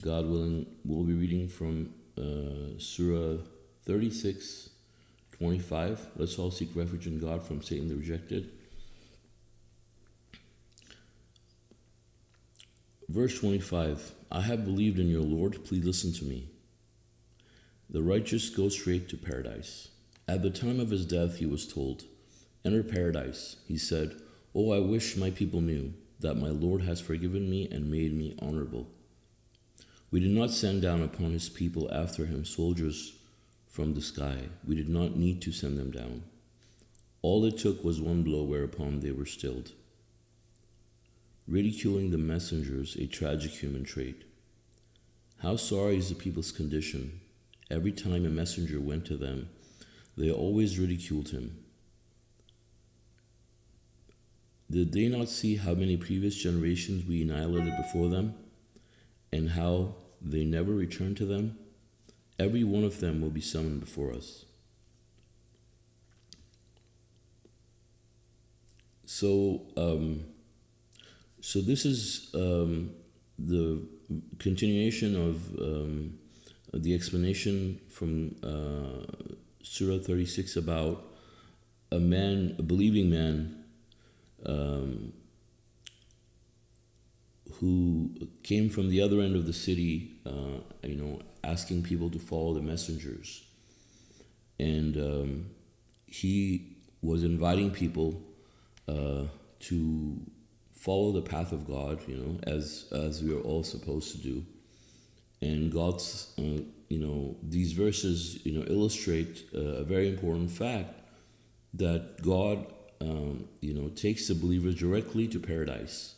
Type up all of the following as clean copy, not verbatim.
God willing, we'll be reading from Surah 36, 25. Let's all seek refuge in God from Satan the rejected. Verse 25, I have believed in your Lord, please listen to me. The righteous go straight to paradise. At the time of his death, he was told, enter paradise. He said, oh, I wish my people knew that my Lord has forgiven me and made me honorable. We did not send down upon his people after him soldiers from the sky. We did not need to send them down. All it took was one blow whereupon they were stilled. Ridiculing the messengers, a tragic human trait. How sorry is the people's condition. Every time a messenger went to them, they always ridiculed him. Did they not see how many previous generations we annihilated before them, and how they never returned to them? Every one of them will be summoned before us. So this is the continuation of the explanation from Surah 36 about a believing man, who came from the other end of the city, asking people to follow the messengers. And he was inviting people to follow the path of God, as we are all supposed to do. And God's, these verses, illustrate a very important fact that God, takes the believers directly to paradise.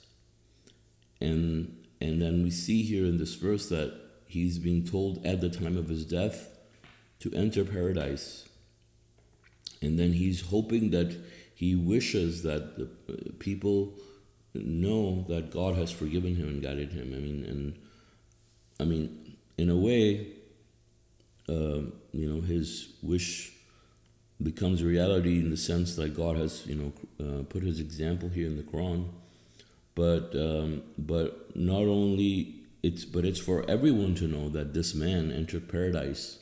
And then we see here in this verse that he's being told at the time of his death to enter paradise. And then he's hoping that he wishes that the people know that God has forgiven him and guided him. In a way, his wish becomes a reality in the sense that God has, put his example here in the Quran. But not only it's for everyone to know that this man entered paradise,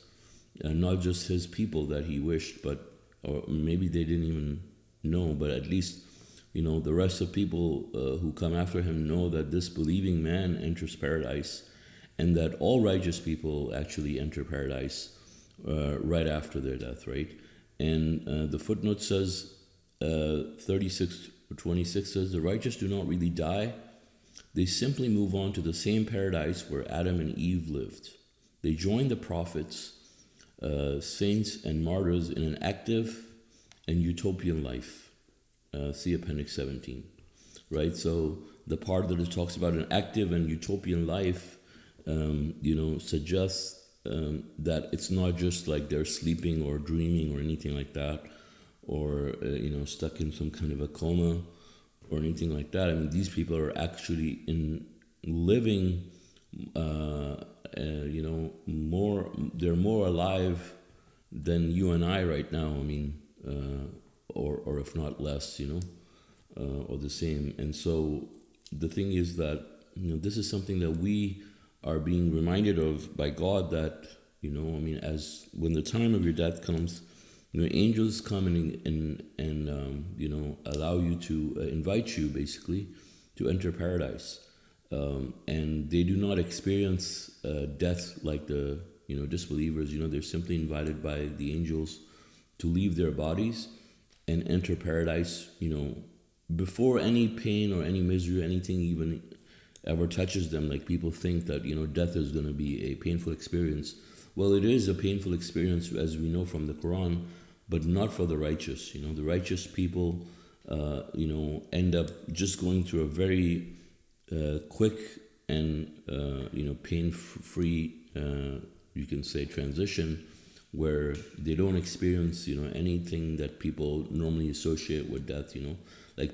and not just his people that he wished, or maybe they didn't even know, but at least the rest of people who come after him know that this believing man enters paradise, and that all righteous people actually enter paradise right after their death, right? And the footnote says 36:26 says, the righteous do not really die. They simply move on to the same paradise where Adam and Eve lived. They join the prophets, saints, and martyrs in an active and utopian life. See Appendix 17, right? So the part that it talks about an active and utopian life, suggests that it's not just like they're sleeping or dreaming or anything like that, or stuck in some kind of a coma or anything like that. These people are actually living, they're more alive than you and I right now. Or if not less, or the same. And so the thing is that, this is something that we are being reminded of by God, that, as when the time of your death comes, angels come and allow you to invite you basically to enter paradise. And they do not experience death like the, disbelievers. They're simply invited by the angels to leave their bodies and enter paradise, before any pain or any misery or anything even ever touches them. Like people think that, death is going to be a painful experience. Well, it is a painful experience, as we know from the Quran, but not for the righteous. The righteous people, end up just going through a very quick and, pain-free, you can say, transition, where they don't experience, anything that people normally associate with death, Like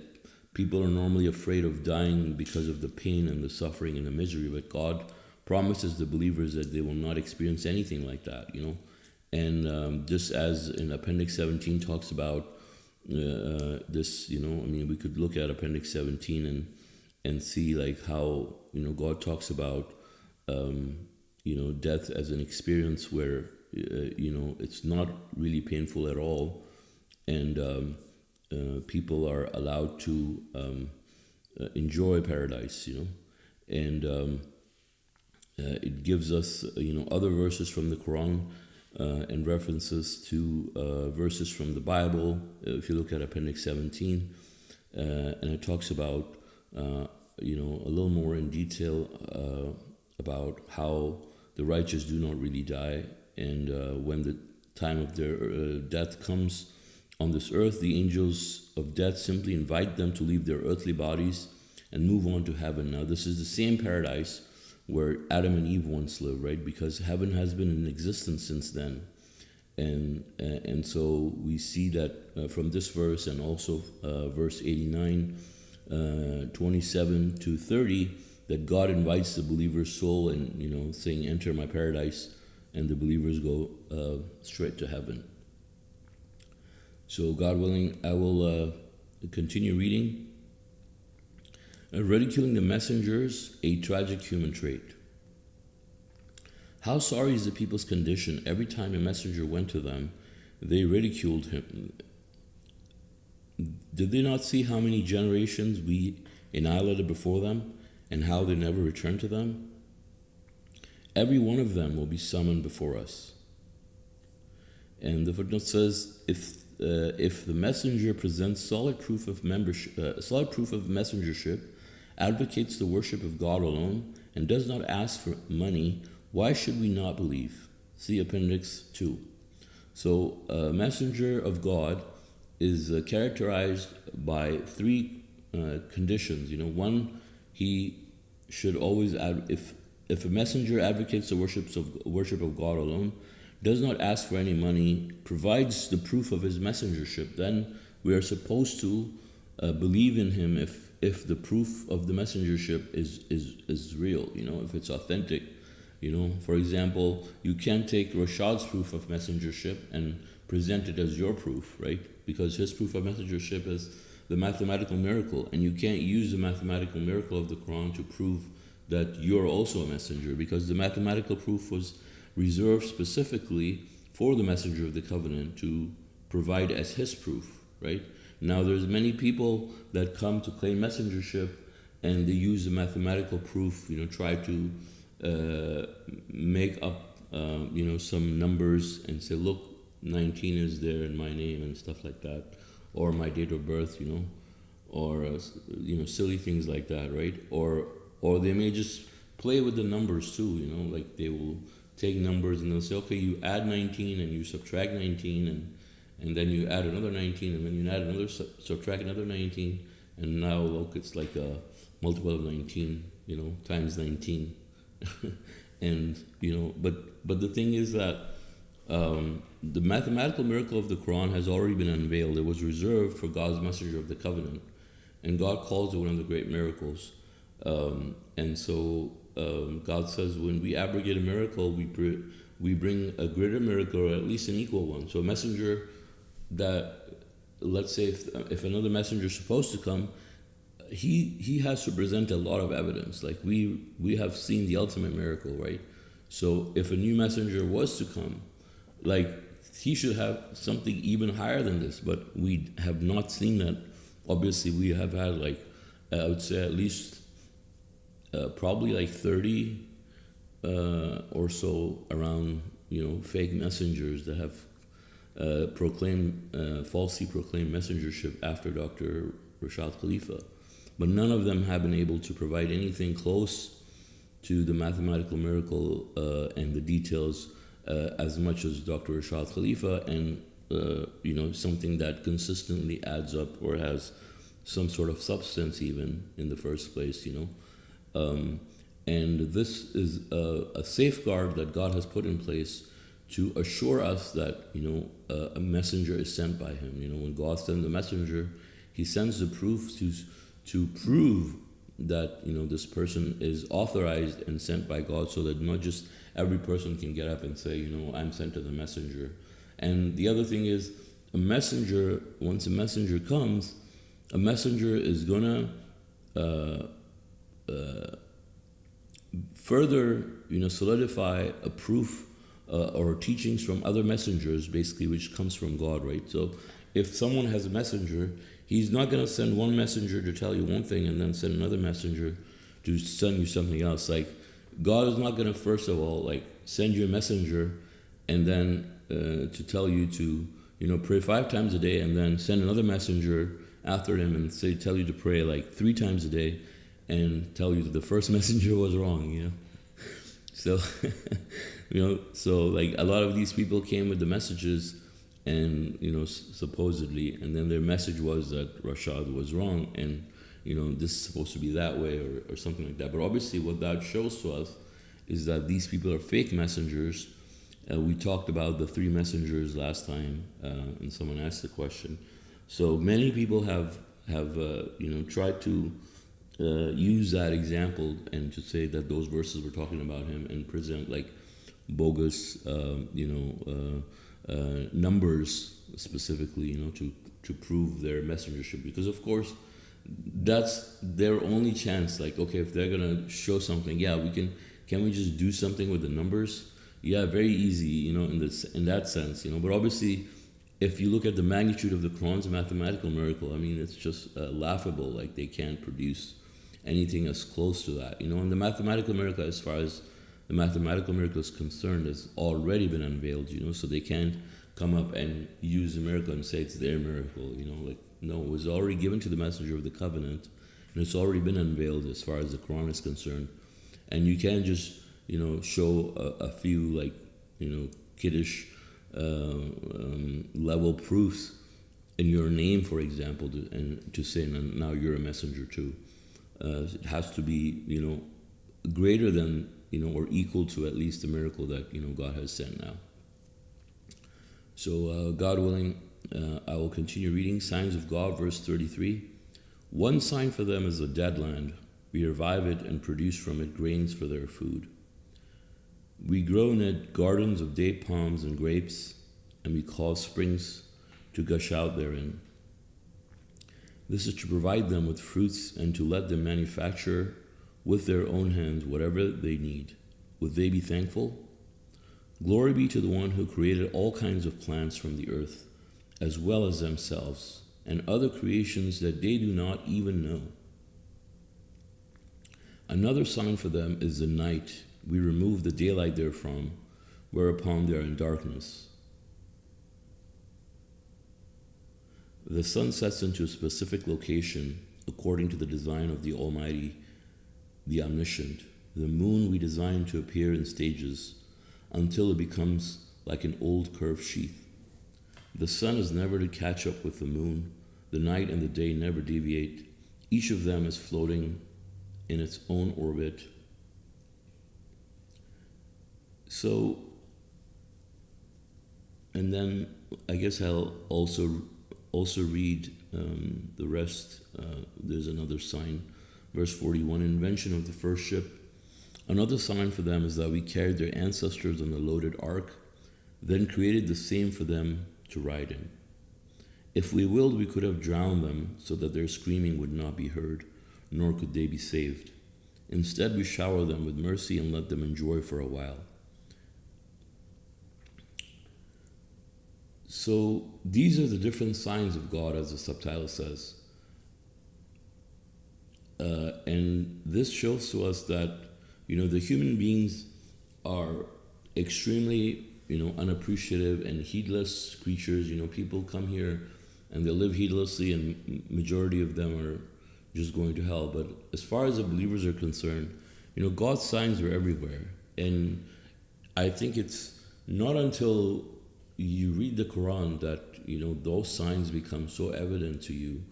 people are normally afraid of dying because of the pain and the suffering and the misery, but God promises the believers that they will not experience anything like that, And just as in Appendix 17 talks about this, we could look at Appendix 17 and see like how, God talks about death as an experience where it's not really painful at all, and people are allowed to enjoy paradise, and it gives us other verses from the Quran and references to verses from the Bible. If you look at Appendix 17, and it talks about a little more in detail about how the righteous do not really die, and when the time of their death comes on this earth, the angels of death simply invite them to leave their earthly bodies and move on to heaven. Now, this is the same paradise where Adam and Eve once lived, right? Because heaven has been in existence since then. And so we see that from this verse, and also verse 89, 27 to 30, that God invites the believer's soul and, saying, enter my paradise, and the believers go straight to heaven. So God willing, I will continue reading. Ridiculing the messengers, a tragic human trait. How sorry is the people's condition. Every time a messenger went to them, they ridiculed him. Did they not see how many generations we annihilated before them, and how they never returned to them? Every one of them will be summoned before us. And the footnote says, if the messenger presents solid proof of messengership, advocates the worship of God alone, and does not ask for money, why should we not believe? See Appendix 2. So, a messenger of God is characterized by three conditions. One, he should always if a messenger advocates the worship of God alone, does not ask for any money, provides the proof of his messengership, then we are supposed to believe in him if the proof of the messengership is real, if it's authentic. For example, you can't take Rashad's proof of messengership and present it as your proof, right? Because his proof of messengership is the mathematical miracle, and you can't use the mathematical miracle of the Quran to prove that you're also a messenger, because the mathematical proof was reserved specifically for the messenger of the covenant to provide as his proof, right? Now, there's many people that come to claim messengership, and they use the mathematical proof, try to make up, some numbers and say, look, 19 is there in my name and stuff like that, or my date of birth, or silly things like that, right? Or they may just play with the numbers too, like they will take numbers and they'll say, okay, you add 19 and you subtract 19, and then you add another 19, and then you add another subtract another 19, and now look, it's like a multiple of 19, times 19. And but the thing is that the mathematical miracle of the Quran has already been unveiled. It was reserved for God's messenger of the covenant, and God calls it one of the great miracles. And so God says, when we abrogate a miracle, we bring a greater miracle, or at least an equal one. So a messenger that, let's say, if another messenger is supposed to come, he has to present a lot of evidence. Like we have seen the ultimate miracle, right? So if a new messenger was to come, like, he should have something even higher than this, but we have not seen that. Obviously, we have had, like, I would say at least probably like 30 or so around, fake messengers that have falsely proclaimed messengership after Dr. Rashad Khalifa. But none of them have been able to provide anything close to the mathematical miracle and the details as much as Dr. Rashad Khalifa, and something that consistently adds up or has some sort of substance even in the first place, and this is a safeguard that God has put in place to assure us that a messenger is sent by him. When God sends the messenger, he sends the proof to prove that this person is authorized and sent by God, so that not just every person can get up and say, I'm sent to the messenger. And the other thing is, a messenger, once a messenger comes, a messenger is gonna further, solidify a proof or teachings from other messengers, basically, which comes from God, right? So if someone has a messenger, he's not going to send one messenger to tell you one thing and then send another messenger to send you something else. Like, God is not going to, first of all, like, send you a messenger and then to tell you to, pray 5 times a day, and then send another messenger after him and tell you to pray like 3 times a day, and tell you that the first messenger was wrong, So, so like a lot of these people came with the messages, and supposedly, and then their message was that Rashad was wrong, and this is supposed to be that way, or something like that. But obviously, what that shows to us is that these people are fake messengers. We talked about the 3 messengers last time, and someone asked the question. So many people have tried to use that example and to say that those verses were talking about him, and present like bogus, numbers specifically, to prove their messengership. Because of course, that's their only chance. Like, okay, if they're gonna show something, yeah, can we just do something with the numbers? Yeah, very easy, in that sense, But obviously, if you look at the magnitude of the Quran's mathematical miracle, I mean, it's just laughable. Like, they can't produce anything as close to that, And the mathematical miracle, as far as the mathematical miracle is concerned, has already been unveiled, So they can't come up and use the miracle and say it's their miracle, Like, no, it was already given to the messenger of the covenant, and it's already been unveiled as far as the Quran is concerned. And you can't just show a few, like, kiddish level proofs in your name, for example, to say now you're a messenger too. It has to be greater than or equal to at least the miracle that God has sent now. So God willing, I will continue reading. Signs of God, verse 33. One sign for them is a dead land. We revive it and produce from it grains for their food. We grow in it gardens of date palms and grapes, and we cause springs to gush out therein. This is to provide them with fruits and to let them manufacture with their own hands whatever they need. Would they be thankful? Glory be to the one who created all kinds of plants from the earth, as well as themselves, and other creations that they do not even know. Another sign for them is the night. We remove the daylight therefrom, whereupon they are in darkness. The sun sets into a specific location according to the design of the Almighty, the Omniscient. The moon we design to appear in stages until it becomes like an old curved sheath. The sun is never to catch up with the moon. The night and the day never deviate. Each of them is floating in its own orbit. So, and then I guess I'll also read the rest. There's another sign. Verse 41, invention of the first ship. Another sign for them is that we carried their ancestors on the loaded ark, then created the same for them to ride in. If we willed, we could have drowned them so that their screaming would not be heard, nor could they be saved. Instead, we shower them with mercy and let them enjoy for a while. So these are the different signs of God, as the subtitle says. And this shows to us that, the human beings are extremely, unappreciative and heedless creatures. People come here and they live heedlessly, and majority of them are just going to hell. But as far as the believers are concerned, God's signs are everywhere. And I think it's not until you read the Quran that, those signs become so evident to you,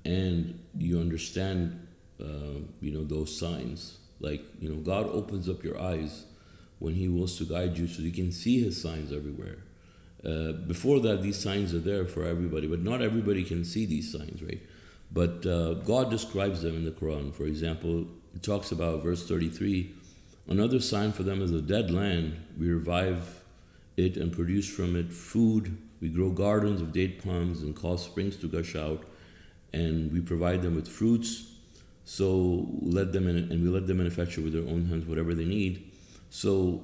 and you understand, those signs. Like, God opens up your eyes when He wills to guide you so you can see His signs everywhere. Before that, these signs are there for everybody, but not everybody can see these signs, right? But God describes them in the Quran. For example, it talks about verse 33, another sign for them is a dead land. We revive it and produce from it food. We grow gardens of date palms and cause springs to gush out, and we provide them with fruits. So let them and we let them manufacture with their own hands whatever they need. So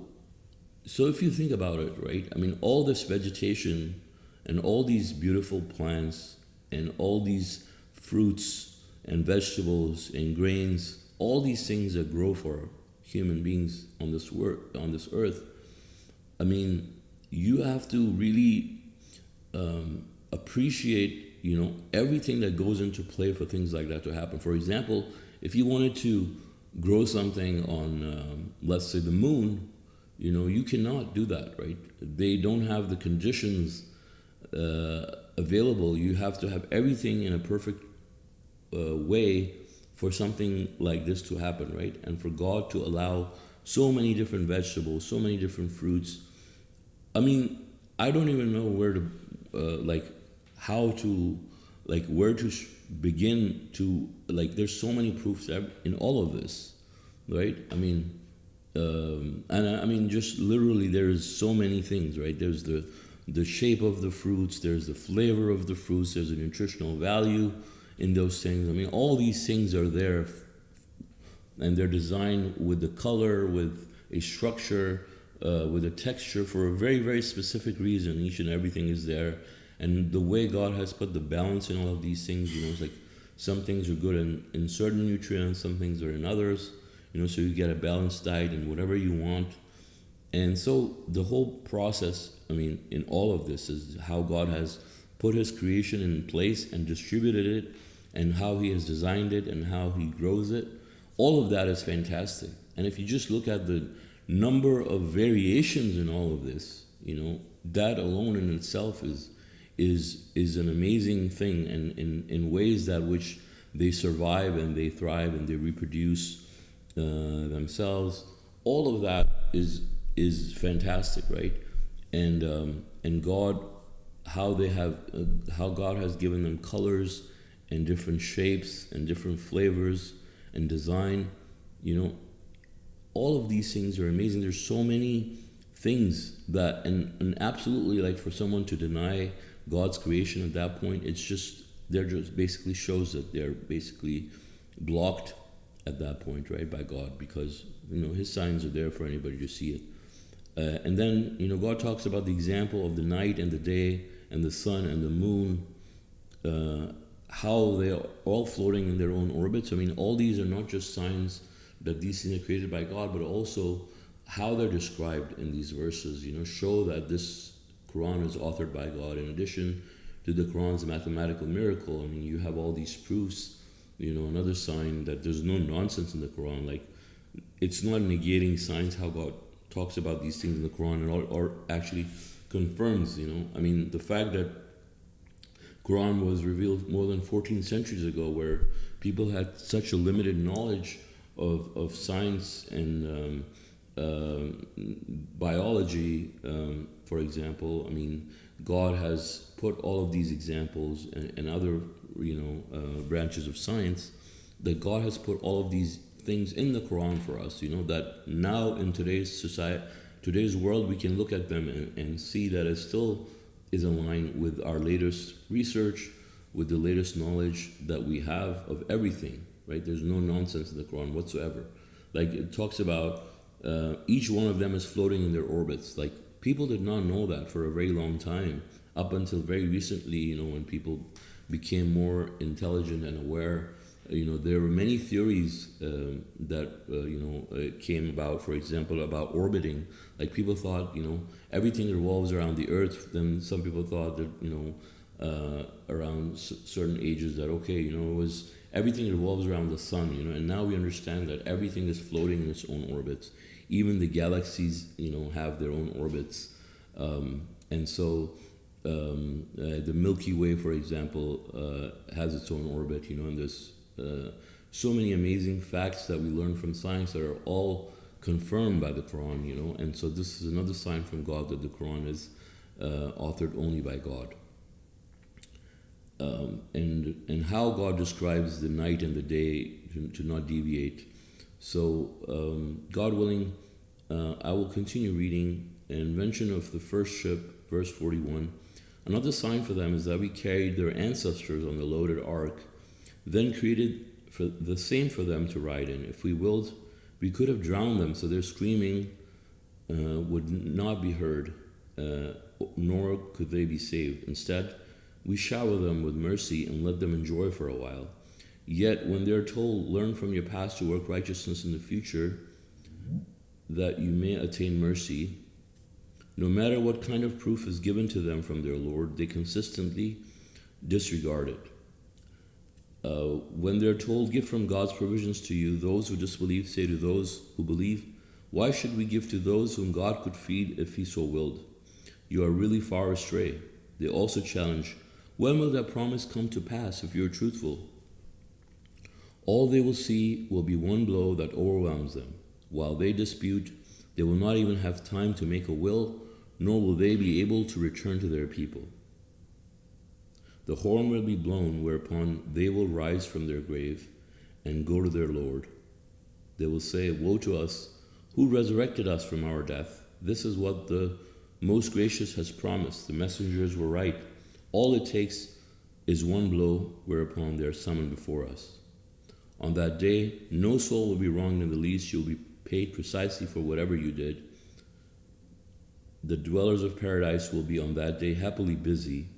if you think about it, right? I mean, all this vegetation and all these beautiful plants and all these fruits and vegetables and grains, all these things that grow for human beings on this earth. I mean, you have to really appreciate, everything that goes into play for things like that to happen. For example, if you wanted to grow something on, let's say, the moon, you cannot do that, right? They don't have the conditions available. You have to have everything in a perfect way for something like this to happen, right? And for God to allow so many different vegetables, so many different fruits. I mean, I don't even know where to, where to begin to, there's so many proofs in all of this, right? I mean, just literally, there's so many things, right? There's the shape of the fruits, there's the flavor of the fruits, there's a nutritional value in those things. I mean, all these things are there, and they're designed with the color, with a structure, with a texture for a very, very specific reason. Each and everything is there. And the way God has put the balance in all of these things, it's like some things are good in certain nutrients, some things are in others, so you get a balanced diet and whatever you want. And so the whole process, in all of this is how God has put his creation in place and distributed it, and how he has designed it and how he grows it. All of that is fantastic. And if you just look at the number of variations in all of this, that alone in itself is an amazing thing, and in ways that which they survive and they thrive and they reproduce themselves. All of that is fantastic, right? And God, how God has given them colors and different shapes and different flavors and design, all of these things are amazing. There's so many things that, and absolutely, like, for someone to deny God's creation at that point, they're just basically shows that they're basically blocked at that point, right, by God, because his signs are there for anybody to see it. And then God talks about the example of the night and the day and the sun and the moon, how they are all floating in their own orbits. All these are not just signs that these things are created by God, but also how they're described in these verses, show that this Quran is authored by God. In addition to the Quran's mathematical miracle, you have all these proofs, another sign that there's no nonsense in the Quran. Like, it's not negating science how God talks about these things in the Quran, or actually confirms, the fact that Quran was revealed more than 14 centuries ago, where people had such a limited knowledge of science and biology, for example. God has put all of these examples and other branches of science, that God has put all of these things in the Quran for us, that now in today's world, we can look at them and see that it still is aligned with our latest research, with the latest knowledge that we have of everything, right? There's no nonsense in the Quran whatsoever. Like, it talks about each one of them is floating in their orbits. Like, people did not know that for a very long time, up until very recently, when people became more intelligent and aware. There were many theories that came about, for example, about orbiting. Like, people thought, everything revolves around the Earth. Then some people thought that, around certain ages, that, it was everything revolves around the sun, and now we understand that everything is floating in its own orbits. Even the galaxies, have their own orbits. And so the Milky Way, for example, has its own orbit, and there's so many amazing facts that we learn from science that are all confirmed by the Quran, and so this is another sign from God that the Quran is authored only by God. And how God describes the night and the day to not deviate. So, God willing, I will continue reading. And mention of the first ship, verse 41. Another sign for them is that we carried their ancestors on the loaded ark, then created for the same for them to ride in. If we willed, we could have drowned them, so their screaming would not be heard, nor could they be saved. Instead, we shower them with mercy and let them enjoy for a while. Yet, when they're told, learn from your past to work righteousness in the future, that you may attain mercy, no matter what kind of proof is given to them from their Lord, they consistently disregard it. When they're told, give from God's provisions to you, those who disbelieve say to those who believe, why should we give to those whom God could feed if he so willed? You are really far astray. They also challenge, when will that promise come to pass if you're truthful? All they will see will be one blow that overwhelms them. While they dispute, they will not even have time to make a will, nor will they be able to return to their people. The horn will be blown, whereupon they will rise from their grave and go to their Lord. They will say, woe to us, who resurrected us from our death? This is what the Most Gracious has promised. The messengers were right. All it takes is one blow, whereupon they are summoned before us. On that day, no soul will be wronged in the least. You will be paid precisely for whatever you did. The dwellers of paradise will be on that day happily busy.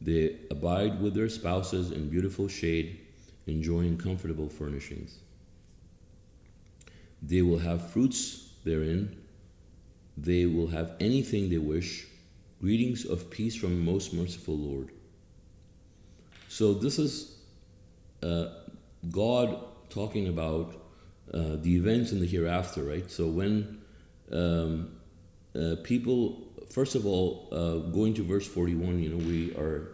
They abide with their spouses in beautiful shade, enjoying comfortable furnishings. They will have fruits therein. They will have anything they wish. Greetings of peace from the most merciful Lord. So this is God talking about the events in the hereafter, right? So when people, first of all, going to verse 41, we are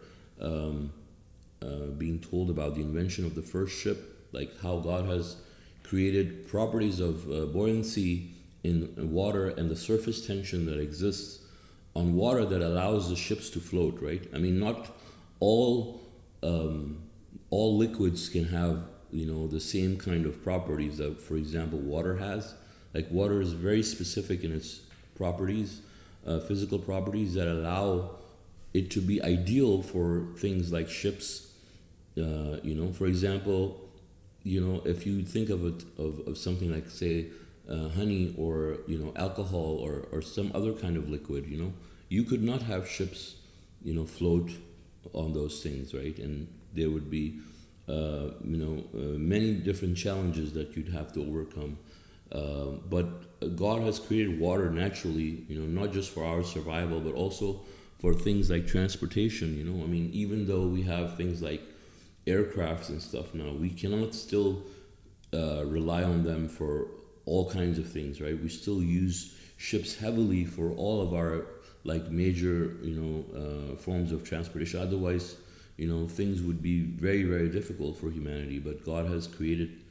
being told about the invention of the first ship, like how God has created properties of buoyancy in water and the surface tension that exists on water that allows the ships to float, right? I mean, not all liquids can have, the same kind of properties that, for example, water has. Like water is very specific in its properties, physical properties that allow it to be ideal for things like ships. For example, if you think of it of something like, say, honey or alcohol or some other kind of liquid, you could not have ships float on those things, right? And there would be many different challenges that you'd have to overcome. But God has created water naturally, not just for our survival, but also for things like transportation. I mean, even though we have things like aircrafts and stuff now, we cannot still rely on them for all kinds of things, right? We still use ships heavily for all of our major forms of transportation. Otherwise, things would be very, very difficult for humanity. But God has created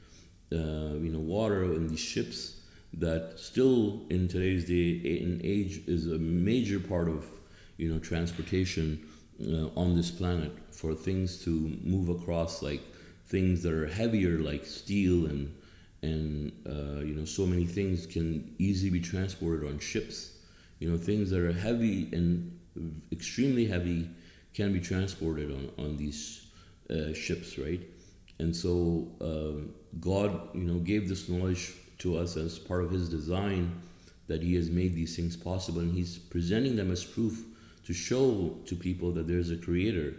water in these ships that still in today's day and age is a major part of transportation on this planet, for things to move across, like things that are heavier like steel and so many things can easily be transported on ships. Things that are heavy and extremely heavy can be transported on these ships, right? And so God, gave this knowledge to us as part of his design, that he has made these things possible, and he's presenting them as proof to show to people that there's a creator.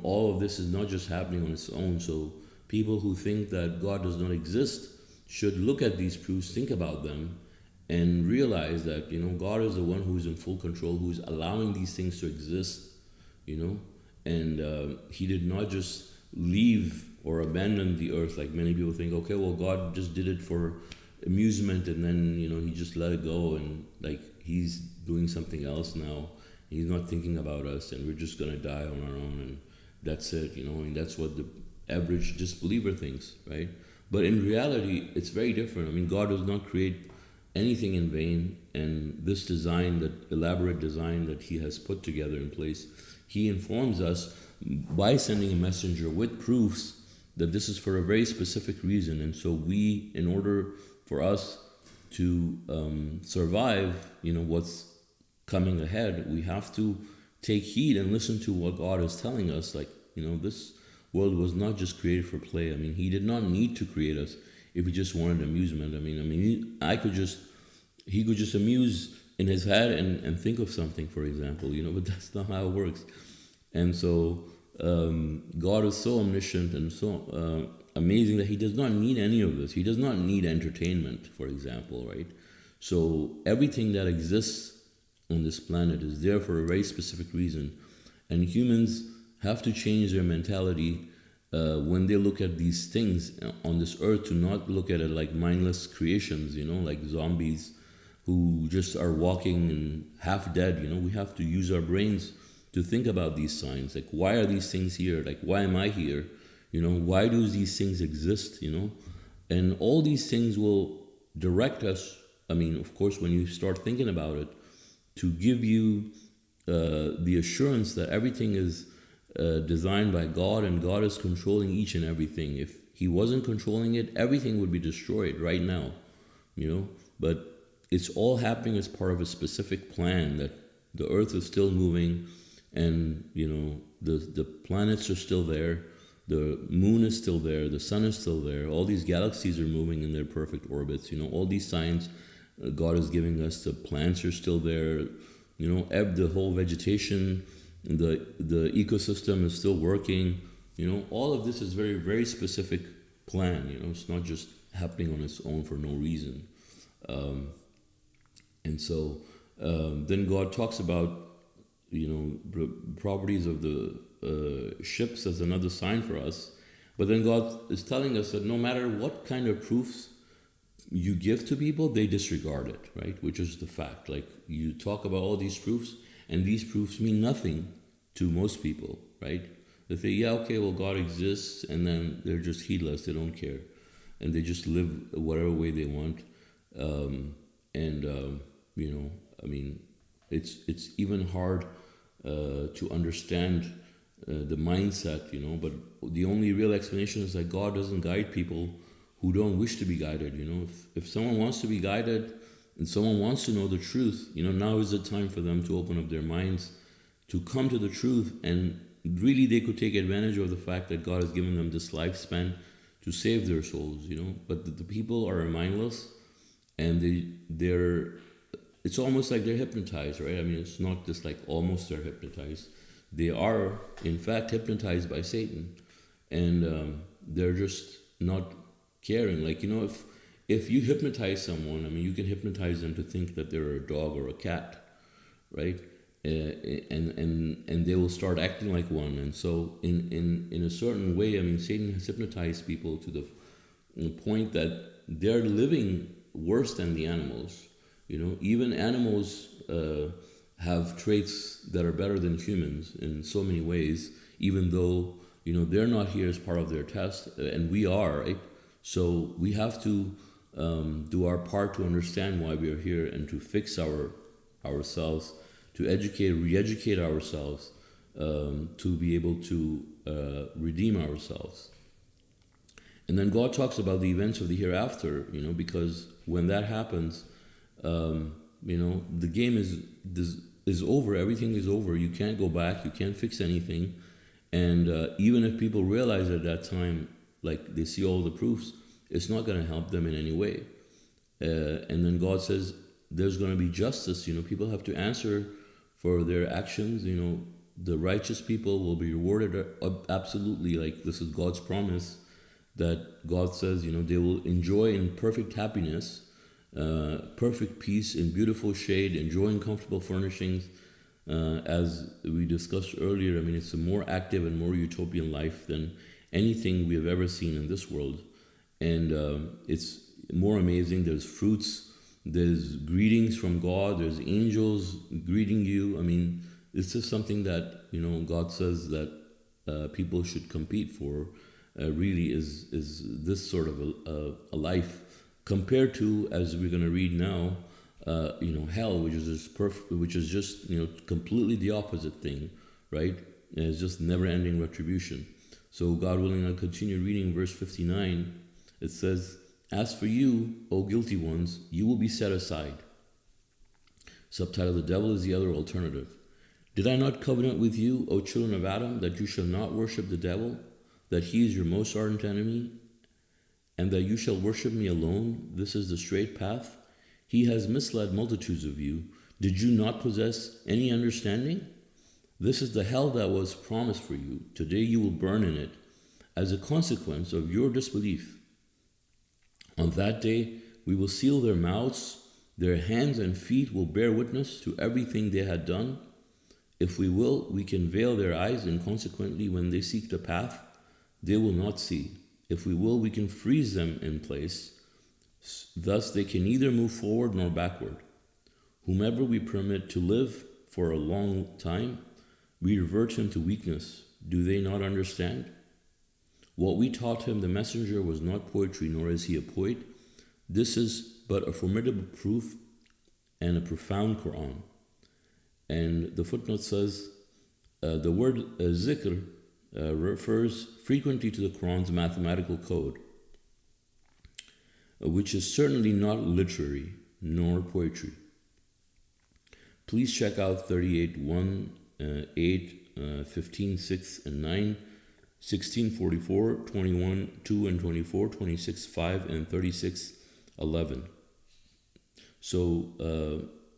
All of this is not just happening on its own. So people who think that God does not exist should look at these proofs, think about them, and realize that, God is the one who's in full control, who's allowing these things to exist, and he did not just leave or abandon the earth like many people think. Okay, well, God just did it for amusement, and then, he just let it go, and he's doing something else now. He's not thinking about us, and we're just going to die on our own, and that's it, and that's what the average disbeliever thinks, right? But in reality, it's very different. I mean, God does not create anything in vain, and this design, that elaborate design that he has put together in place, he informs us by sending a messenger with proofs that this is for a very specific reason. And so we, in order for us to survive, what's coming ahead, we have to take heed and listen to what God is telling us. world was not just created for play. I mean, he did not need to create us if he just wanted amusement. He could just amuse in his head and think of something, for example, but that's not how it works. And so God is so omniscient and so amazing that he does not need any of this. He does not need entertainment, for example, right? So everything that exists on this planet is there for a very specific reason. And humans have to change their mentality when they look at these things on this earth, to not look at it like mindless creations, like zombies who just are walking and half dead. We have to use our brains to think about these signs. Like, why are these things here? Like, why am I here? Why do these things exist? And all these things will direct us. I mean, of course, when you start thinking about it, to give you the assurance that everything is designed by God, and God is controlling each and everything. If he wasn't controlling it, everything would be destroyed right now, But it's all happening as part of a specific plan, that the earth is still moving, and, the planets are still there, the moon is still there, the sun is still there, all these galaxies are moving in their perfect orbits, all these signs God is giving us, the plants are still there, the whole vegetation, the ecosystem is still working, all of this is very, very specific plan, it's not just happening on its own for no reason. And so then God talks about, properties of the ships as another sign for us. But then God is telling us that no matter what kind of proofs you give to people, they disregard it, right? Which is the fact. Like, you talk about all these proofs, and these proofs mean nothing to most people, right? They say, yeah, okay, well, God exists, and then they're just heedless, they don't care. And they just live whatever way they want. It's even hard to understand the mindset, but the only real explanation is that God doesn't guide people who don't wish to be guided. If someone wants to be guided and someone wants to know the truth, now is the time for them to open up their minds to come to the truth, and really they could take advantage of the fact that God has given them this lifespan to save their souls, but the people are mindless, and it's almost like they're hypnotized, right? I mean, it's not just like almost they're hypnotized. They are, in fact, hypnotized by Satan, and they're just not caring. Like, if you hypnotize someone, I mean, you can hypnotize them to think that they're a dog or a cat, right? And they will start acting like one. And so in a certain way, I mean, Satan has hypnotized people to the point that they're living worse than the animals. Even animals have traits that are better than humans in so many ways, even though, they're not here as part of their test, and we are, right? So we have to do our part to understand why we are here, and to fix ourselves, to re-educate ourselves, to be able to redeem ourselves. And then God talks about the events of the hereafter, because when that happens, the game is over. Everything is over. You can't go back. You can't fix anything. And even if people realize at that time, like, they see all the proofs, it's not going to help them in any way. And then God says there's going to be justice. People have to answer for their actions. The righteous people will be rewarded absolutely. Like, this is God's promise, that God says, they will enjoy in perfect happiness, perfect peace, in beautiful shade, enjoying comfortable furnishings. As we discussed earlier, I mean, it's a more active and more utopian life than anything we have ever seen in this world. And it's more amazing. There's fruits, there's greetings from God, there's angels greeting you. I mean, this is something that, God says that people should compete for. Really is this sort of a life, compared to, as we're going to read now, hell, which is just completely the opposite thing, right? And it's just never-ending retribution. So God willing, I'll continue reading verse 59. It says, "As for you, O guilty ones, you will be set aside." Subtitle: The devil is the other alternative. "Did I not covenant with you, O children of Adam, that you shall not worship the devil? that he is your most ardent enemy, and that you shall worship me alone? This is the straight path. He has misled multitudes of you. Did you not possess any understanding? This is the hell that was promised for you. Today you will burn in it as a consequence of your disbelief. On that day we will seal their mouths. Their hands and feet will bear witness to everything they had done. If we will, we can veil their eyes, and consequently, when they seek the path, they will not see. If we will, we can freeze them in place. Thus, they can neither move forward nor backward. Whomever we permit to live for a long time, we revert him to weakness. Do they not understand? What we taught him, the messenger, was not poetry, nor is he a poet. This is but a formidable proof and a profound Quran. And the footnote says, the word zikr refers frequently to the Quran's mathematical code, which is certainly not literary nor poetry. Please check out 38:1, 8, 15, 6, and 9, 16, 44, 21, 2 and 24, 26, 5, and 36, 11. So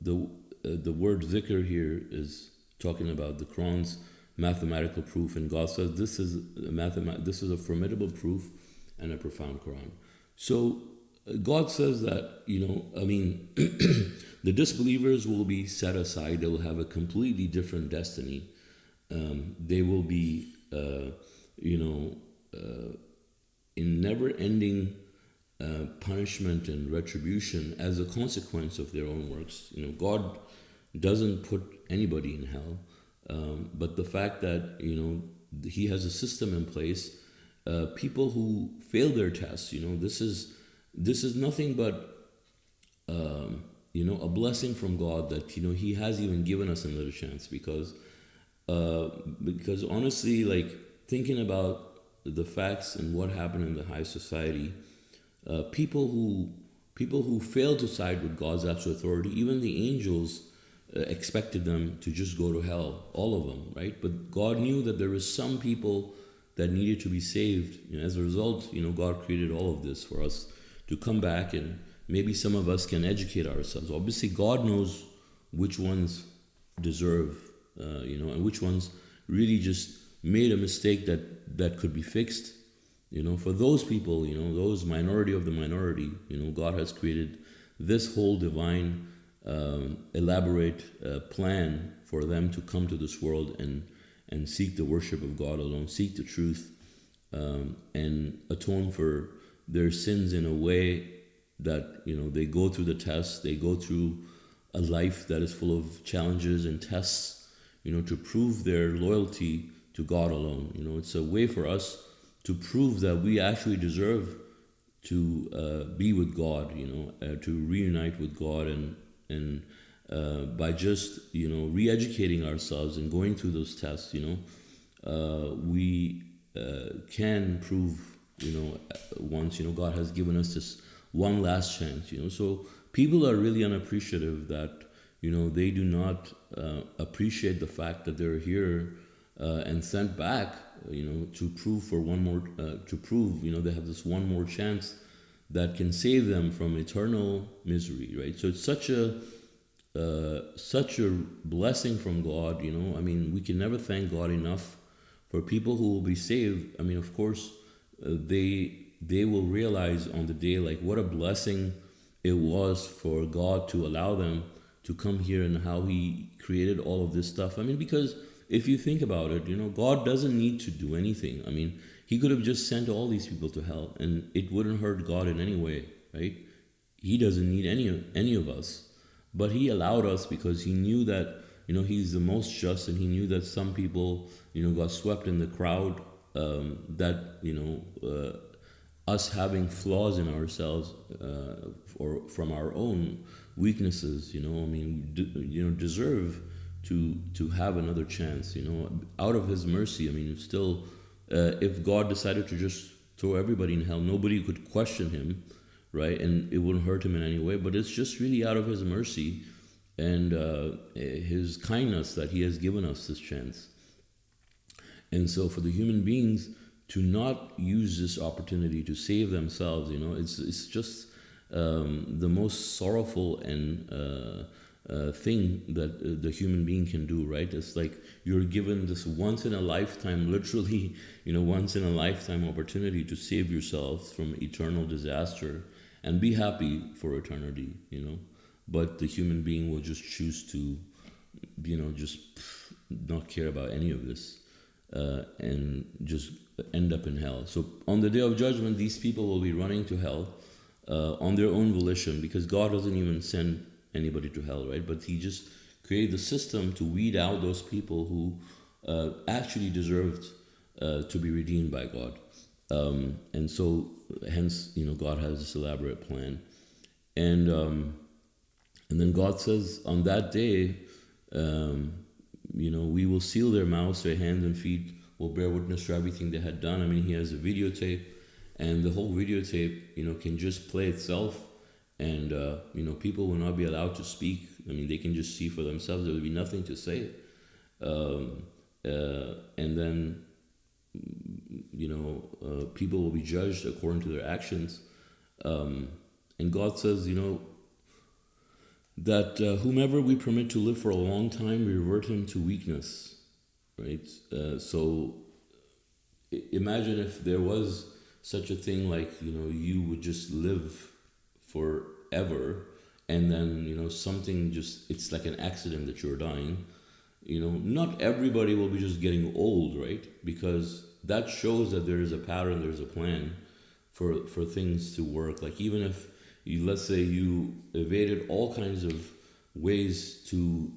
the word zikr here is talking about the Quran's mathematical proof, and God says this is a formidable proof and a profound Quran. So God says that, the disbelievers will be set aside. They will have a completely different destiny. They will be, in never-ending punishment and retribution as a consequence of their own works. God doesn't put anybody in hell, but the fact that he has a system in place. People who fail their tests, this is nothing but a blessing from God that he has even given us another chance, because honestly, like, thinking about the facts and what happened in the high society, people who failed to side with God's absolute authority, even the angels expected them to just go to hell, all of them, right? But God knew that there was some people that needed to be saved. As a result, God created all of this for us to come back, and maybe some of us can educate ourselves. Obviously, God knows which ones deserve, and which ones really just made a mistake that could be fixed. For those people, those minority of the minority, God has created this whole divine, elaborate plan for them to come to this world and seek the worship of God alone, seek the truth, and atone for their sins in a way that, they go through the tests, they go through a life that is full of challenges and tests, to prove their loyalty to God alone. It's a way for us to prove that we actually deserve to be with God, to reunite with God, and by just, re-educating ourselves and going through those tests, we can prove, once, God has given us this one last chance, So people are really unappreciative that, they do not appreciate the fact that they're here and sent back, to prove for one more, they have this one more chance that can save them from eternal misery, right? So it's such a blessing from God, we can never thank God enough for people who will be saved. Of course, they will realize on the day, like, what a blessing it was for God to allow them to come here, and how he created all of this stuff. Because if you think about it, God doesn't need to do anything. He could have just sent all these people to hell, and it wouldn't hurt God in any way, right? He doesn't need any of us, but he allowed us because he knew that, he's the most just, and he knew that some people, got swept in the crowd, that, us having flaws in ourselves, or from our own weaknesses, deserve to have another chance, out of his mercy. Still, if God decided to just throw everybody in hell, nobody could question him, right? And it wouldn't hurt him in any way. But it's just really out of his mercy and his kindness that he has given us this chance. And so for the human beings to not use this opportunity to save themselves. It's just the most sorrowful and thing that the human being can do, right? It's like you're given this once in a lifetime, literally, once in a lifetime opportunity to save yourself from eternal disaster and be happy for eternity, But the human being will just choose to, just not care about any of this and just end up in hell. So on the day of judgment, these people will be running to hell on their own volition, because God doesn't even send anybody to hell, right? But he just created the system to weed out those people who actually deserved to be redeemed by God. And so hence, God has this elaborate plan. And then God says on that day, we will seal their mouths, their hands and feet will bear witness to everything they had done. I mean, he has a videotape, and the whole videotape, can just play itself, and people will not be allowed to speak. I mean, they can just see for themselves. There will be nothing to say, and then people will be judged according to their actions. And God says, that whomever we permit to live for a long time, we revert him to weakness, right? So imagine if there was such a thing like, you would just live forever, and then, something it's like an accident that you're dying. Not everybody will be just getting old, right? Because that shows that there is a pattern, there's a plan for things to work. Like even if let's say you evaded all kinds of ways to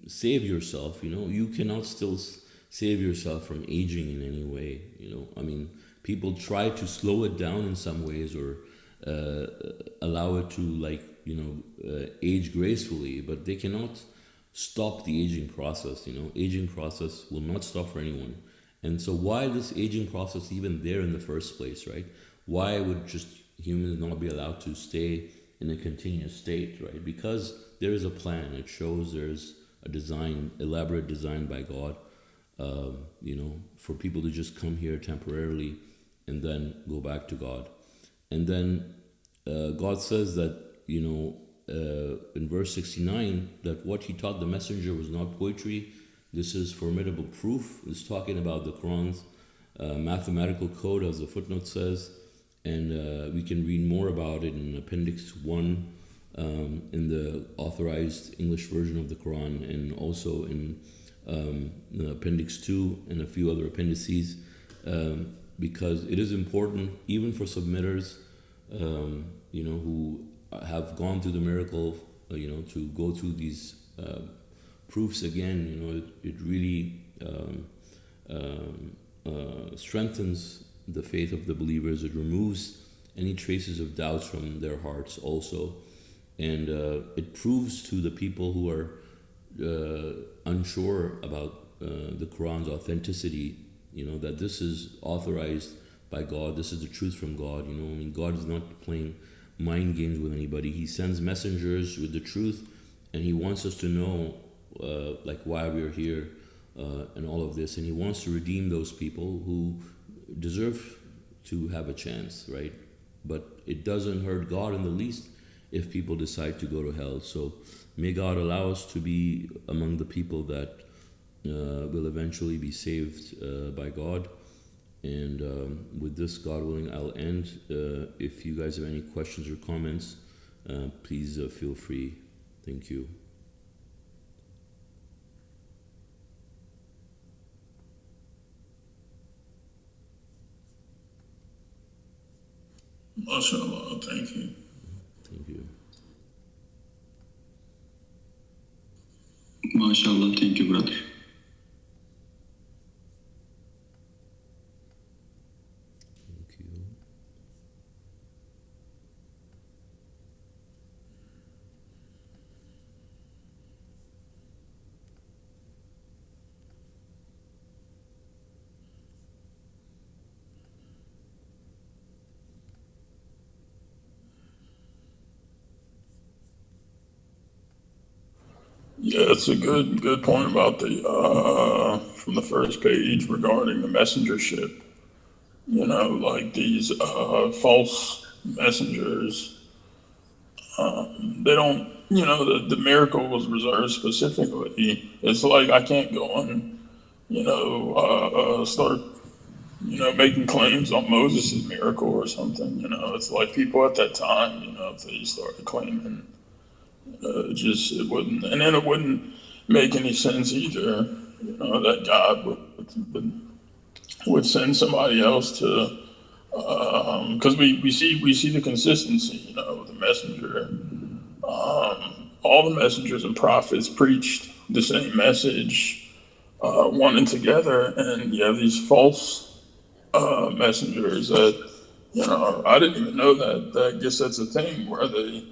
save yourself, you cannot still save yourself from aging in any way. I mean, people try to slow it down in some ways, or allow it to age gracefully, but they cannot stop the aging process. Aging process will not stop for anyone. And so why this aging process even there in the first place, right? Why would just humans not be allowed to stay in a continuous state, right? Because there is a plan. It shows there's a design, elaborate design by God, for people to just come here temporarily and then go back to God. And then God says that, in verse 69, that what he taught the messenger was not poetry. This is formidable proof. It's talking about the Quran's mathematical code, as the footnote says. And we can read more about it in Appendix 1 in the authorized English version of the Quran, and also in Appendix 2 and a few other appendices, because it is important even for submitters, who have gone through the miracle, to go through these proofs again. It really strengthens the faith of the believers. It removes any traces of doubts from their hearts also, and it proves to the people who are unsure about the Quran's authenticity, that this is authorized by God. This is the truth from God. God is not playing mind games with anybody. He sends messengers with the truth, and he wants us to know why we're here, and all of this, and he wants to redeem those people who deserve to have a chance, right? But it doesn't hurt God in the least if people decide to go to hell. So may God allow us to be among the people that will eventually be saved by God. And with this, God willing, I'll end. If you guys have any questions or comments, please feel free. Thank you. MashaAllah, thank you. Thank you. MashaAllah, thank you, brother. Thank you. Yeah, it's a good point about the from the first page regarding the messengership. like these false messengers. They don't, the miracle was reserved specifically. It's like I can't go and, start, making claims on Moses' miracle or something. It's like people at that time, if they started claiming, it wouldn't, and then it wouldn't make any sense either, that God would send somebody else to, because we see the consistency, the messenger. All the messengers and prophets preached the same message, one and together, and you have these false messengers that I didn't even know that. I guess that's a thing where they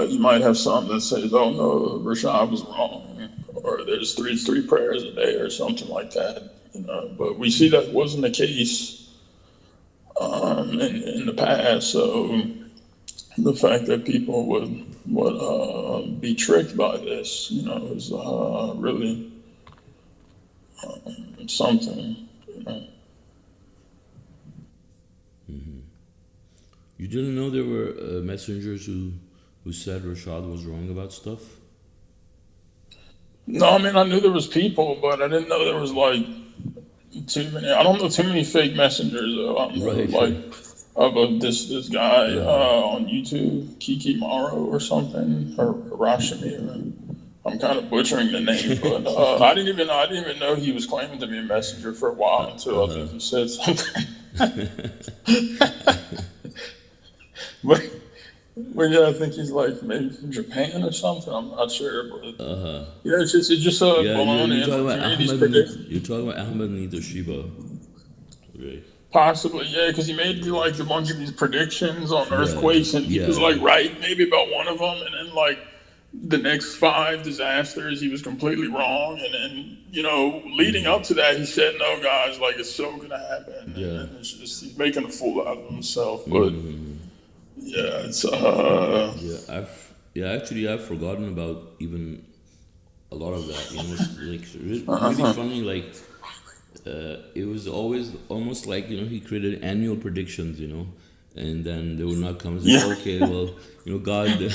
you might have some that says, "Oh no, Rashad was wrong," or "There's three prayers a day," or something like that. But we see that wasn't the case in the past. So the fact that people would be tricked by this, is really something. You didn't know there were messengers who said Rashad was wrong about stuff? No, I mean I knew there was people, but I didn't know there was like too many. I don't know too many fake messengers though. I don't know Right, like right. of this guy Uh-huh. on YouTube, Kiki Maro or something, or Rashmi. I'm kind of butchering the name, but I didn't even know he was claiming to be a messenger for a while until I Uh-huh. think he said something. but but yeah, I think he's like maybe from Japan or something. I'm not sure, but Uh-huh. yeah, it's just a Yeah, baloney. you're And talking like you about made these Ahmed predictions. You're talking about Ahmed Nitoshiba. Right. Possibly, yeah, because he made Yeah. like a bunch of these predictions on Yeah. earthquakes, and he was Yeah. like right maybe about one of them, and then like the next five disasters he was completely wrong, and then leading up to that he said, "No, guys, like it's so gonna happen," and Yeah. then it's just he's making a fool out of himself. But Mm. yeah, it's Actually I've forgotten about even a lot of that. It's like really uh funny. Like it was always almost like he created annual predictions. And then they would not come and say, yeah. okay, well, God,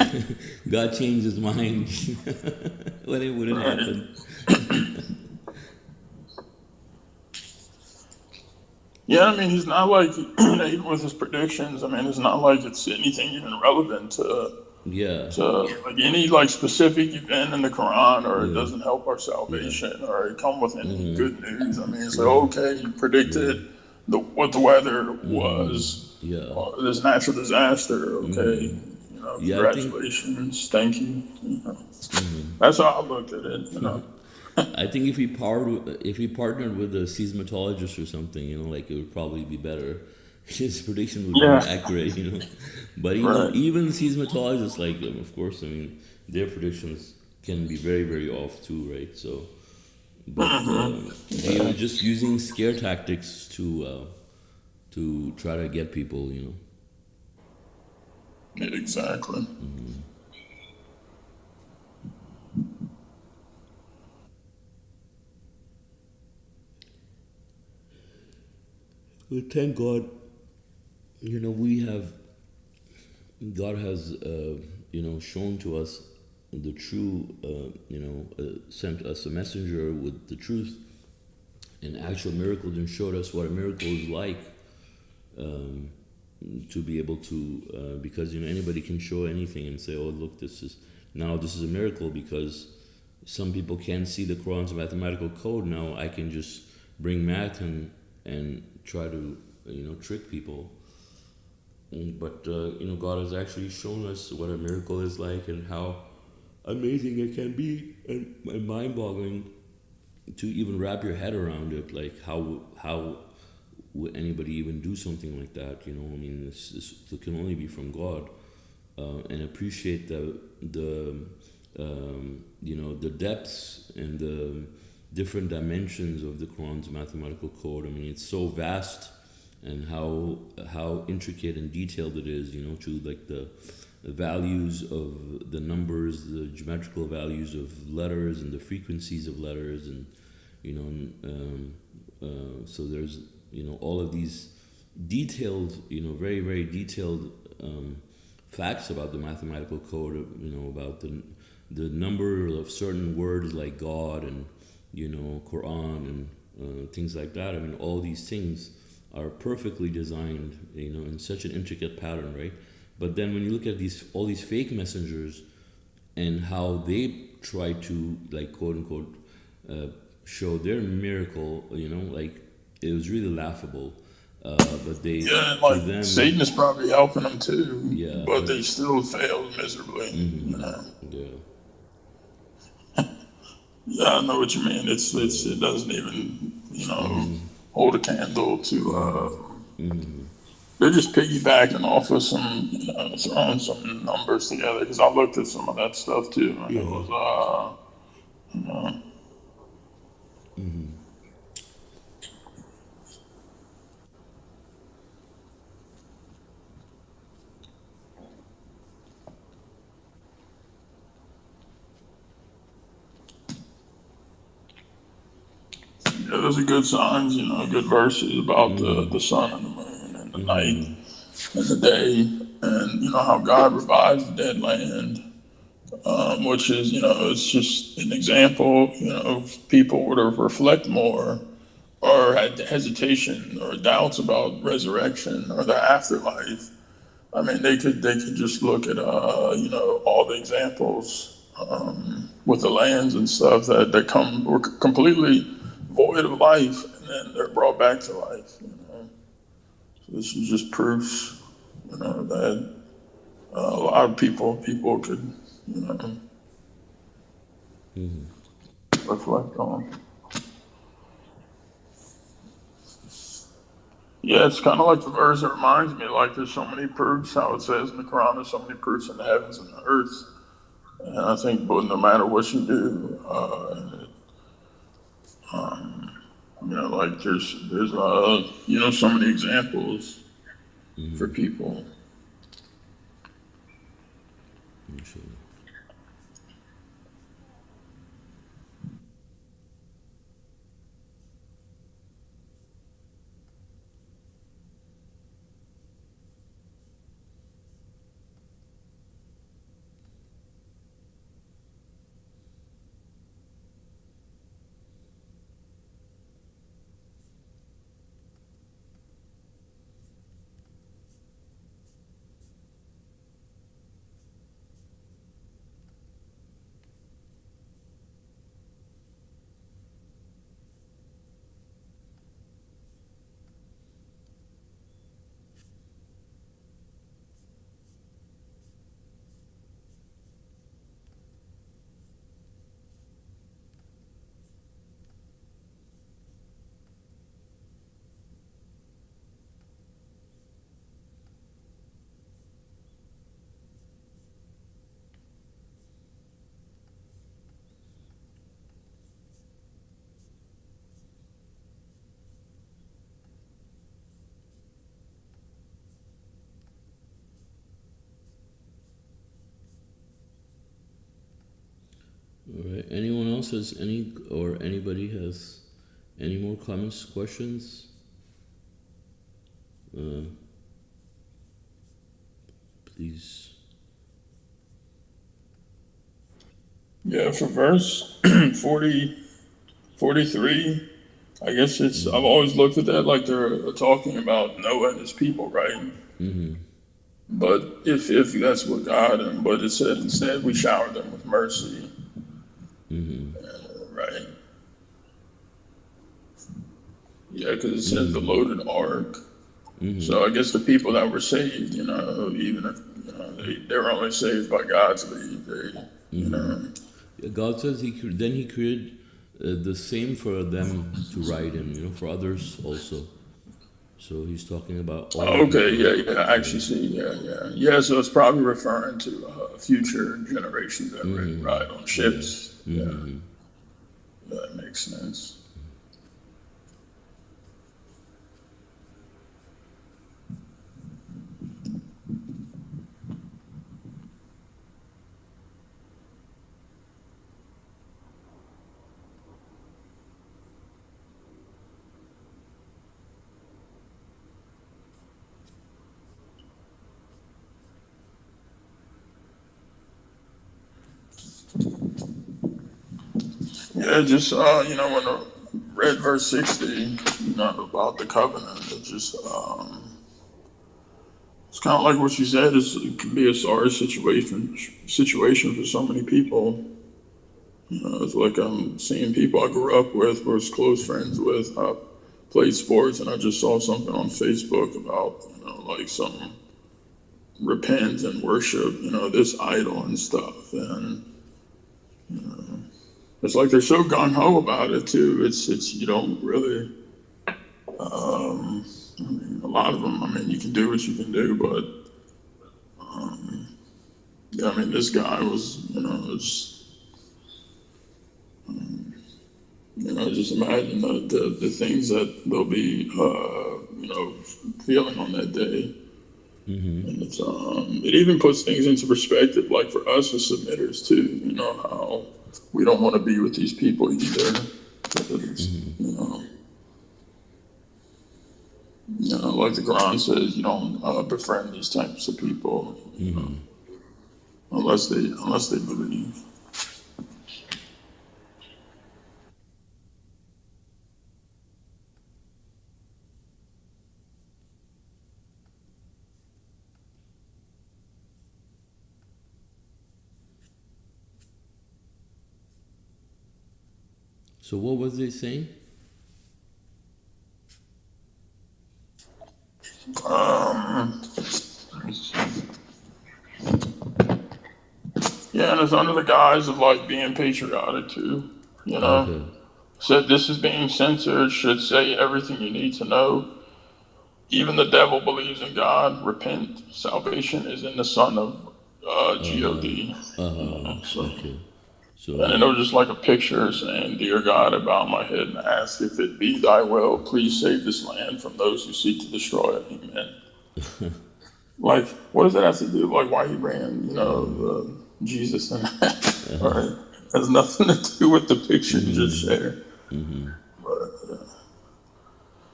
God changed his mind when it wouldn't Right. happen. Yeah, I mean, he's not like, even with his predictions, I mean, it's not like it's anything even relevant Yeah, to like any like specific event in the Quran, or it yeah, doesn't help our yeah, salvation, or it come with any mm-hmm, good news. I mean, it's like yeah, okay, you yeah, predicted what the weather mm-hmm, was, yeah, or this natural disaster. Okay, mm-hmm. Yeah. I think, congratulations, thank you. mm-hmm. That's how I looked at it. I think if he partnered with a seismologist or something, like it would probably be better. His prediction would be more Yeah, accurate. But even right. even seismologists, like of course, their predictions can be very very off too, right? So, but he Yeah, was just using scare tactics to try to get people. exactly. Well, thank God, we have God has shown to us the true, sent us a messenger with the truth, an actual miracle, and showed us what a miracle is like. Um, to be able to, because anybody can show anything and say, oh look, this is a miracle because some people can't see the Quran's mathematical code. Now I can just bring math and try to trick people. But God has actually shown us what a miracle is like and how amazing it can be, and mind-boggling to even wrap your head around it. Like how would anybody even do something like that? This can only be from God, and appreciate the depths and the different dimensions of the Quran's mathematical code. It's so vast, and how intricate and detailed it is. To like the values of the numbers, the geometrical values of letters, and the frequencies of letters, and so there's all of these detailed, very, very detailed facts about the mathematical code, about the number of certain words like God and, Quran and things like that. I mean, all these things are perfectly designed, in such an intricate pattern, right? But then when you look at all these fake messengers and how they try to, like, quote unquote, show their miracle, like, it was really laughable. But they, Yeah, and to like them, Satan is probably helping them too, yeah, but but they still failed miserably. yeah, Yeah, I know what you mean. It doesn't even hold a candle to. They're just piggybacking off of some, throwing some numbers together. Because I looked at some of that stuff too, and it yeah. was, those are good signs, good verses about the sun and the moon and the night and the day, and how God revives the dead land, which is, it's just an example. If people were to reflect more or had hesitation or doubts about resurrection or the afterlife, I mean, they could just look at all the examples with the lands and stuff that were completely void of life, and then they're brought back to life. So this is just proof, that a lot of people could reflect on. Yeah, it's kind of like the verse. It reminds me, like, there's so many proofs. How it says in the Quran, there's so many proofs in the heavens and the earth. And I think, but no matter what you do, like there's so many examples for people. Sure. All right. Anyone else has anybody has any more comments, questions? Uh, Please. Yeah, for verse 40, 43, I guess I've always looked at that like they're talking about Noah and his people, right? But if that's what but it said instead we showered them with mercy, right? Yeah, because it says the loaded ark. So I guess the people that were saved, even if they were only saved by God's leave, God says then He created the same for them to ride in, for others also. So He's talking about all Okay, people. yeah, I actually see, yeah. So it's probably referring to future generations that ride on Yeah. ships. Yeah, that makes sense. Yeah, just when I read verse 60, about the covenant, it's kind of like what you said. It can be a sorry situation for so many people. It's like I'm seeing people I grew up with, was close friends with. I played sports, and I just saw something on Facebook about like some repent and worship, this idol and stuff, and it's like they're so gung ho about it too. It's you don't really. I mean, a lot of them. I mean, you can do what you can do, but yeah, I mean, this guy was, just imagine the things that they'll be, feeling on that day. And it even puts things into perspective, like for us as submitters too. How we don't want to be with these people either. Like the Quran says, you don't befriend these types of people, unless they believe. So what was they saying? Yeah, and it's under the guise of like being patriotic too. Okay. Said this is being censored. Should say everything you need to know. Even the devil believes in God. Repent. Salvation is in the Son of God. Okay. So And it was just like a picture saying, "Dear God, I bow my head and ask, if it be Thy will, please save this land from those who seek to destroy it." Amen. Like, what does that have to do? Like, why he ran, Jesus and that? Right? Has nothing to do with the picture you just shared. But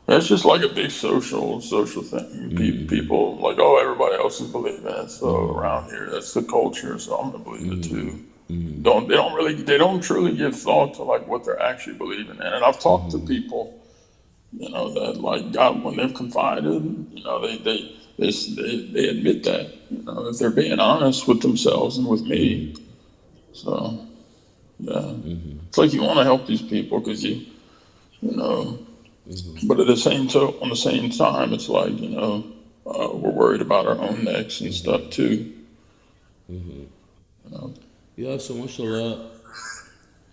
yeah, it's just like a big social thing. People like, oh, everybody else is believing it, so around here, that's the culture, so I'm gonna believe it too. They don't truly give thought to like what they're actually believing in. And I've talked to people, that like God, when they've confided, they admit that, if they're being honest with themselves and with me. So yeah, it's like you want to help these people because you know, but at the on the same time, it's like we're worried about our own necks and stuff too. yeah, so mashallah,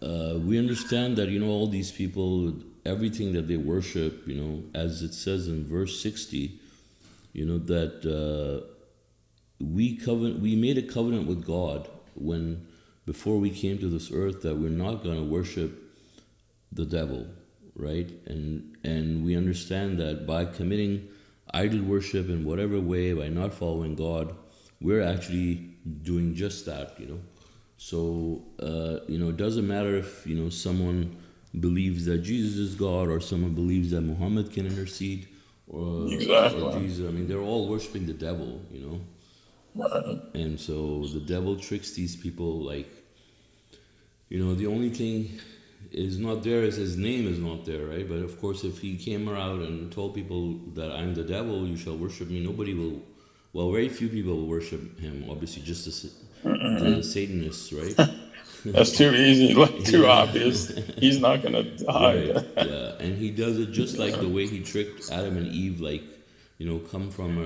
we understand that all these people, everything that they worship, as it says in verse 60, that we made a covenant with God when before we came to this earth that we're not going to worship the devil, right? And we understand that by committing idol worship in whatever way, by not following God, we're actually doing just that. So it doesn't matter if someone believes that Jesus is God, or someone believes that Muhammad can intercede, or Jesus. I mean, they're all worshiping the devil. And so the devil tricks these people like, the only thing is not there is his name is not there, right? But of course, if he came around and told people that I'm the devil, you shall worship me, nobody will. Well, very few people will worship him. Obviously, just the Satanists, right? That's too easy, like too obvious. He's not gonna hide. Right. Yeah, and he does it just like the way he tricked Adam and Eve, like come from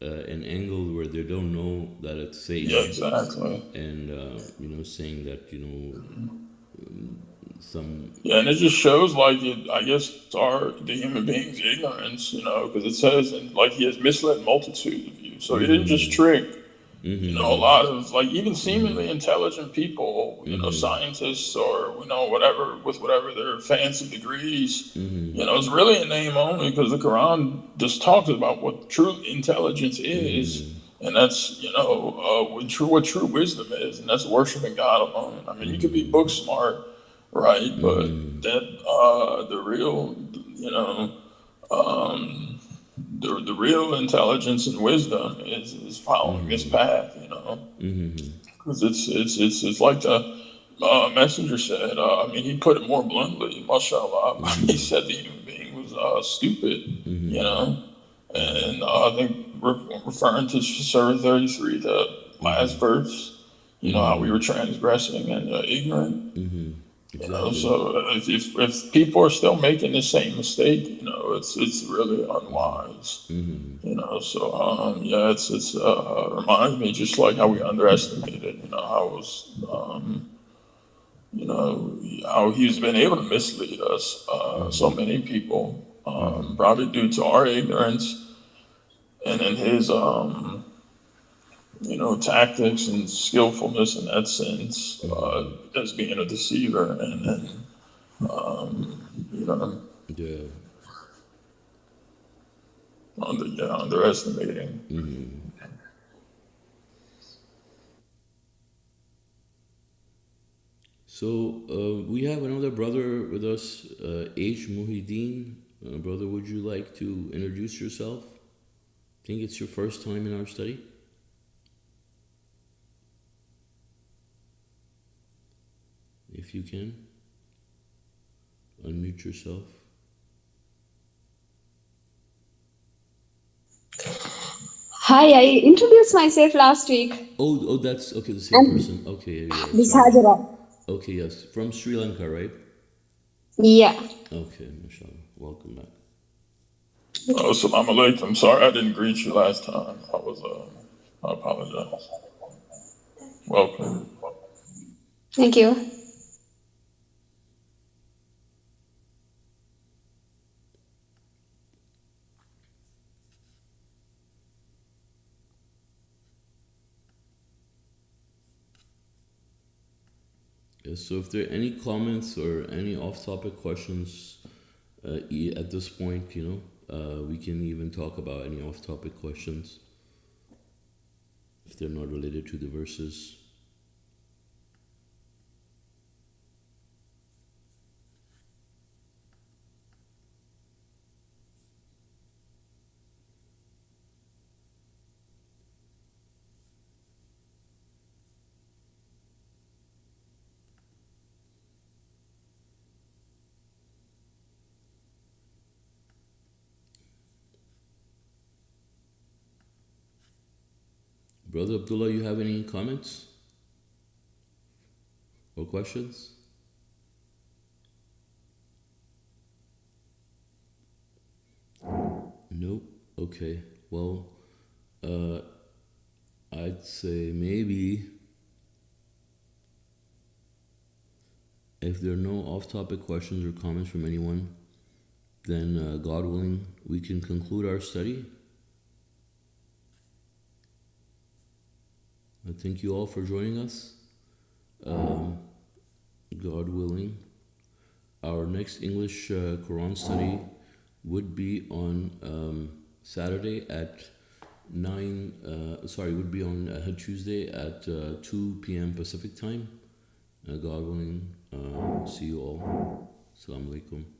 an angle where they don't know that it's Satan. Yeah, exactly. And saying that some. Yeah, and it just shows like I guess the human being's ignorance, because it says and like he has misled multitudes of you. So he didn't just trick. A lot of like even seemingly intelligent people, scientists or whatever with whatever their fancy degrees, it's really a name only because the Quran just talks about what true intelligence is, and that's what true wisdom is, and that's worshiping God alone. I mean, you could be book smart, right, but that the real, the real intelligence and wisdom is following this path, because it's like Messenger said, I mean, he put it more bluntly, mashallah. He said the human being was stupid, you know? And I think referring to Surah 33, the last verse, you know, how we were transgressing and ignorant. You know, Exactly. so if people are still making the same mistake, you know, it's really unwise. You know, so yeah, it's reminds me just like how we underestimated, you know, how it was you know, how he's been able to mislead us, so many people, probably due to our ignorance and then his, you know, tactics and skillfulness in that sense, as being a deceiver and you know, Yeah. underestimating. So we have another brother with us, H. Muhyiddin. Brother, would you like to introduce yourself? I think it's your first time in our study. If you can, unmute yourself. Hi, I introduced myself last week. Oh, that's okay. The same person. Okay, yeah. This Sorry. Hajara. Okay, yes, from Sri Lanka, right? Yeah. Okay, mashallah. Welcome back. Oh, salam alaikum. Sorry I didn't greet you last time. I apologize. Welcome. Thank you. Yes, so if there are any comments or any off-topic questions at this point, you know, we can even talk about any off-topic questions if they're not related to the verses. Brother Abdullah, you have any comments or questions? Nope. Okay. Well, I'd say maybe if there are no off-topic questions or comments from anyone, then God willing, we can conclude our study. I thank you all for joining us. God willing, our next English Quran study would be on Saturday at 9, would be on Tuesday at 2 p.m. Pacific time. God willing, see you all. Assalamu alaikum.